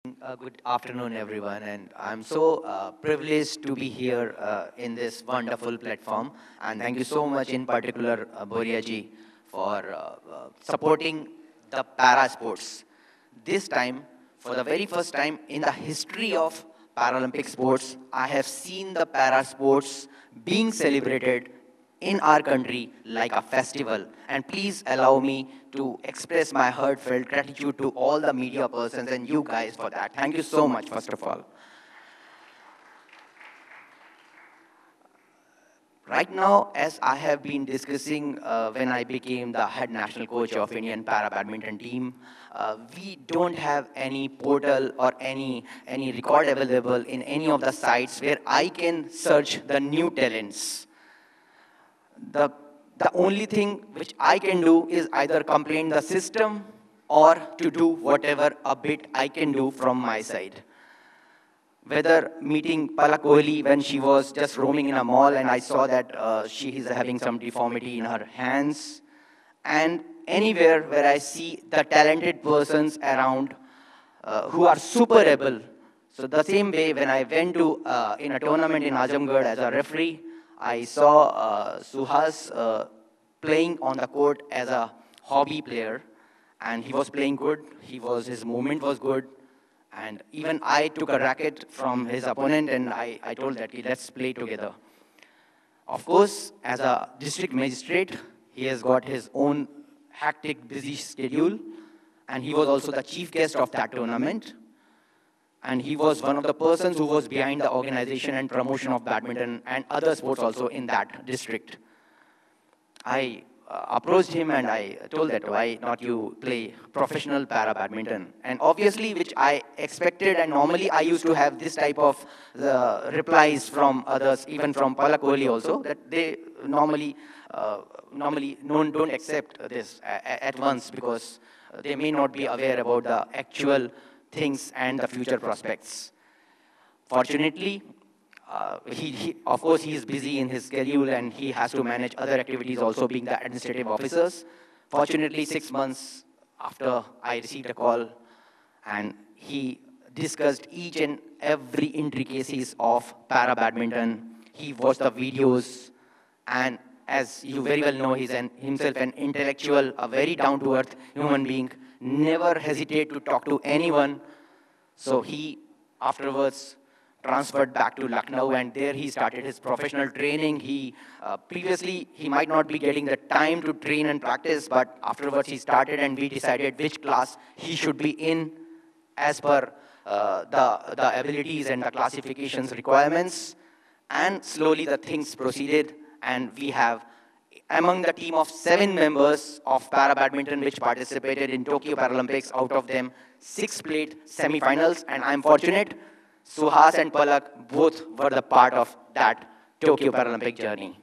Good afternoon, everyone, and I'm so privileged to be here in this wonderful platform. And thank you so much, in particular, Boria ji, for supporting the para sports. This time, for the very first time in the history of Paralympic sports, I have seen the para sports being celebrated in our country like a festival. And please allow me to express my heartfelt gratitude to all the media persons and you guys for that. Thank you so much, first of all. Right now, as I have been discussing when I became the head national coach of Indian para badminton team, we don't have any portal or any record available in any of the sites where I can search the new talents. The, the only thing which I can do is either complain the system or to do whatever a bit I can do from my side. Whether meeting Palak Kohli when she was just roaming in a mall and I saw that she is having some deformity in her hands, and anywhere where I see the talented persons around who are super able. So the same way when I went to in a tournament in Azamgarh as a referee, I saw Suhas playing on the court as a hobby player, and he was playing good. His movement was good, and even I took a racket from his opponent, and I told that let's play together. Of course, as a district magistrate, he has got his own hectic, busy schedule, and he was also the chief guest of that tournament. And he was one of the persons who was behind the organization and promotion of badminton and other sports also in that district. I approached him and I told that why not you play professional para badminton. And obviously, which I expected, and normally I used to have this type of replies from others, even from Palak Kohli also, that they normally don't accept this at once because they may not be aware about the actual things and the future prospects. Fortunately, of course, he is busy in his schedule and he has to manage other activities also being the administrative officers. Fortunately, 6 months after I received a call and he discussed each and every intricacies of para badminton. He watched the videos, and as you very well know, he's himself an intellectual, a very down-to-earth human being, never hesitate to talk to anyone. So he afterwards transferred back to Lucknow, and there he started his professional training. Previously, he might not be getting the time to train and practice, but afterwards he started and we decided which class he should be in as per the abilities and the classifications requirements. And slowly the things proceeded, and we have among the team of 7 members of para badminton which participated in Tokyo Paralympics, out of them 6 played semi-finals, and I'm fortunate Suhas and Palak both were the part of that Tokyo Paralympic journey.